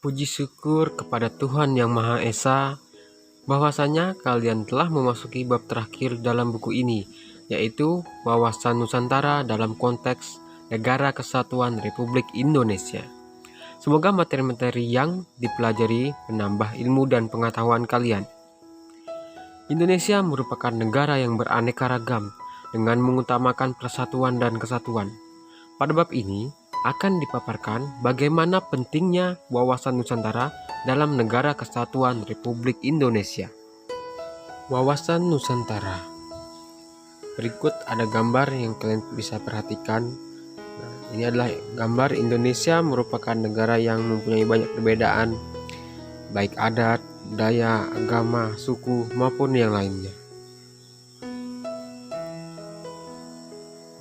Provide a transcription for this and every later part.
Puji syukur kepada Tuhan Yang Maha Esa, bahwasanya kalian telah memasuki bab terakhir dalam buku ini, yaitu wawasan Nusantara dalam konteks Negara Kesatuan Republik Indonesia. Semoga materi-materi yang dipelajari menambah ilmu dan pengetahuan kalian. Indonesia merupakan negara yang beraneka ragam dengan mengutamakan persatuan dan kesatuan. Pada bab ini akan dipaparkan bagaimana pentingnya wawasan Nusantara dalam Negara Kesatuan Republik Indonesia. Wawasan Nusantara. Berikut ada gambar yang kalian bisa perhatikan. Ini adalah gambar Indonesia merupakan negara yang mempunyai banyak perbedaan, baik adat, budaya, agama, suku, maupun yang lainnya.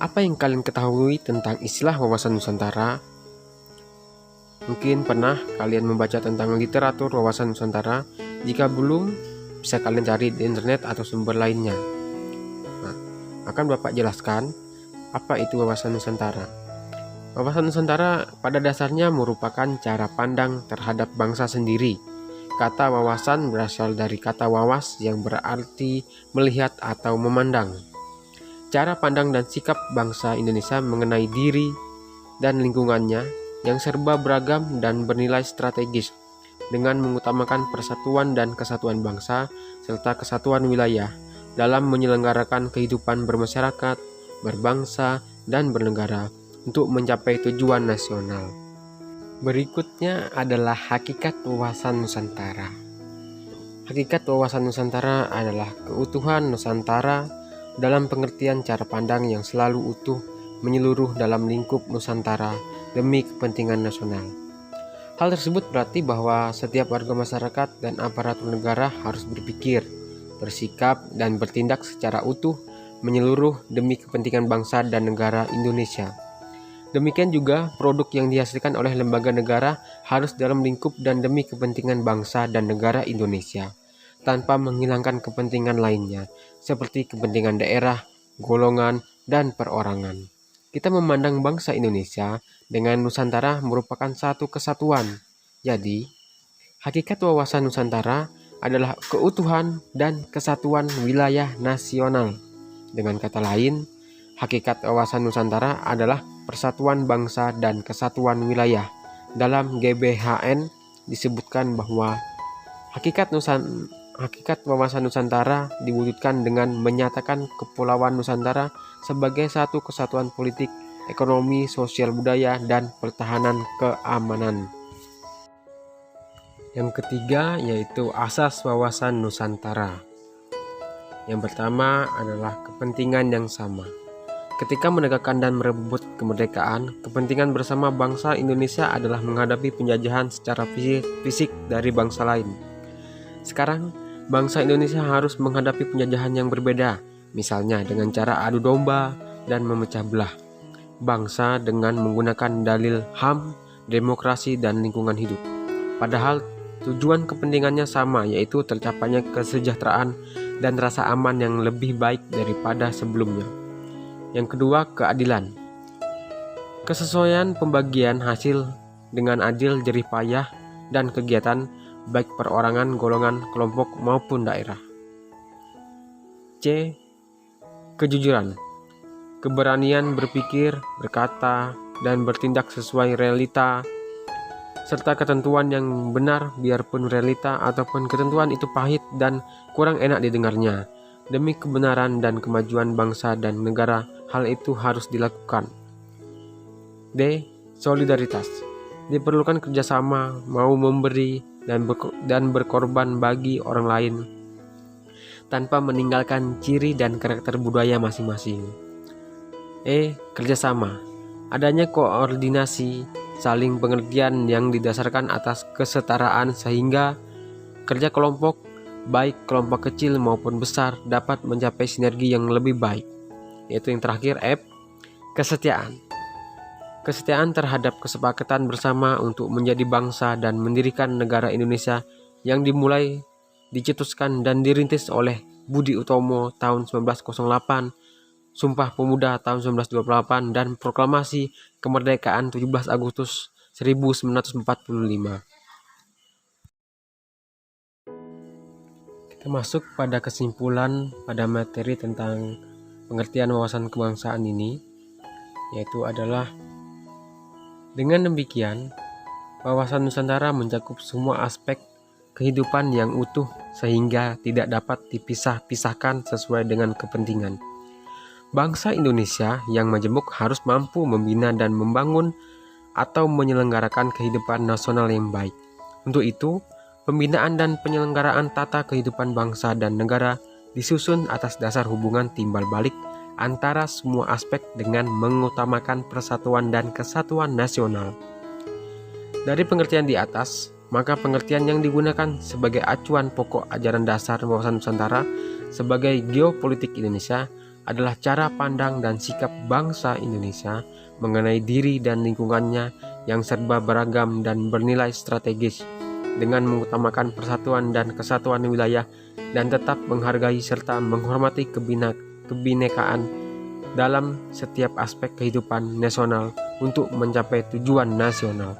Apa yang kalian ketahui tentang istilah wawasan Nusantara? Mungkin pernah kalian membaca tentang literatur wawasan Nusantara. Jika belum, bisa kalian cari di internet atau sumber lainnya. Akan Bapak jelaskan apa itu wawasan Nusantara. Wawasan Nusantara pada dasarnya merupakan cara pandang terhadap bangsa sendiri. Kata wawasan berasal dari kata wawas yang berarti melihat atau memandang. Cara pandang dan sikap bangsa Indonesia mengenai diri dan lingkungannya yang serba beragam dan bernilai strategis dengan mengutamakan persatuan dan kesatuan bangsa serta kesatuan wilayah dalam menyelenggarakan kehidupan bermasyarakat, berbangsa, dan bernegara untuk mencapai tujuan nasional. Berikutnya adalah hakikat wawasan Nusantara. Hakikat wawasan Nusantara adalah keutuhan Nusantara dalam pengertian cara pandang yang selalu utuh menyeluruh dalam lingkup Nusantara demi kepentingan nasional. Hal tersebut berarti bahwa setiap warga masyarakat dan aparatur negara harus berpikir, bersikap, dan bertindak secara utuh menyeluruh demi kepentingan bangsa dan negara Indonesia. Demikian juga produk yang dihasilkan oleh lembaga negara harus dalam lingkup dan demi kepentingan bangsa dan negara Indonesia, tanpa menghilangkan kepentingan lainnya, seperti kepentingan daerah, golongan, dan perorangan. Kita memandang bangsa Indonesia dengan Nusantara merupakan satu kesatuan. Jadi, hakikat wawasan Nusantara adalah keutuhan dan kesatuan wilayah nasional. Dengan kata lain, hakikat wawasan Nusantara adalah persatuan bangsa dan kesatuan wilayah. Dalam GBHN disebutkan bahwa hakikat wawasan Nusantara diwujudkan dengan menyatakan Kepulauan Nusantara sebagai satu kesatuan politik, ekonomi, sosial budaya, dan pertahanan keamanan. Yang ketiga yaitu asas wawasan Nusantara. Yang pertama adalah kepentingan yang sama. Ketika menegakkan dan merebut kemerdekaan, kepentingan bersama bangsa Indonesia adalah menghadapi penjajahan secara fisik dari bangsa lain. Sekarang, bangsa Indonesia harus menghadapi penjajahan yang berbeda, misalnya dengan cara adu domba dan memecah belah bangsa dengan menggunakan dalil HAM, demokrasi, dan lingkungan hidup. Padahal tujuan kepentingannya sama, yaitu tercapainya kesejahteraan dan rasa aman yang lebih baik daripada sebelumnya. Yang kedua, keadilan. Kesesuaian pembagian hasil dengan adil, jerih payah, dan kegiatan baik perorangan, golongan, kelompok, maupun daerah. C. Kejujuran. Keberanian berpikir, berkata, dan bertindak sesuai realita, serta ketentuan yang benar biarpun realita ataupun ketentuan itu pahit dan kurang enak didengarnya. Demi kebenaran dan kemajuan bangsa dan negara, hal itu harus dilakukan. D. Solidaritas. Diperlukan kerjasama, mau memberi, dan berkorban bagi orang lain tanpa meninggalkan ciri dan karakter budaya masing-masing. E. Kerjasama. Adanya koordinasi, saling pengertian yang didasarkan atas kesetaraan sehingga kerja kelompok, baik kelompok kecil maupun besar, dapat mencapai sinergi yang lebih baik. Yaitu yang terakhir, F. Kesetiaan. Kesetiaan terhadap kesepakatan bersama untuk menjadi bangsa dan mendirikan negara Indonesia yang dimulai, dicetuskan, dan dirintis oleh Budi Utomo tahun 1908, Sumpah Pemuda tahun 1928, dan Proklamasi Kemerdekaan 17 Agustus 1945. Termasuk pada kesimpulan pada materi tentang pengertian wawasan kebangsaan ini, yaitu adalah dengan demikian wawasan Nusantara mencakup semua aspek kehidupan yang utuh sehingga tidak dapat dipisah-pisahkan sesuai dengan kepentingan. Bangsa Indonesia yang majemuk harus mampu membina dan membangun atau menyelenggarakan kehidupan nasional yang baik. Untuk itu, pembinaan dan penyelenggaraan tata kehidupan bangsa dan negara disusun atas dasar hubungan timbal balik antara semua aspek dengan mengutamakan persatuan dan kesatuan nasional. Dari pengertian di atas, maka pengertian yang digunakan sebagai acuan pokok ajaran dasar wawasan Nusantara sebagai geopolitik Indonesia adalah cara pandang dan sikap bangsa Indonesia mengenai diri dan lingkungannya yang serba beragam dan bernilai strategis, dengan mengutamakan persatuan dan kesatuan wilayah dan tetap menghargai serta menghormati kebinekaan dalam setiap aspek kehidupan nasional untuk mencapai tujuan nasional.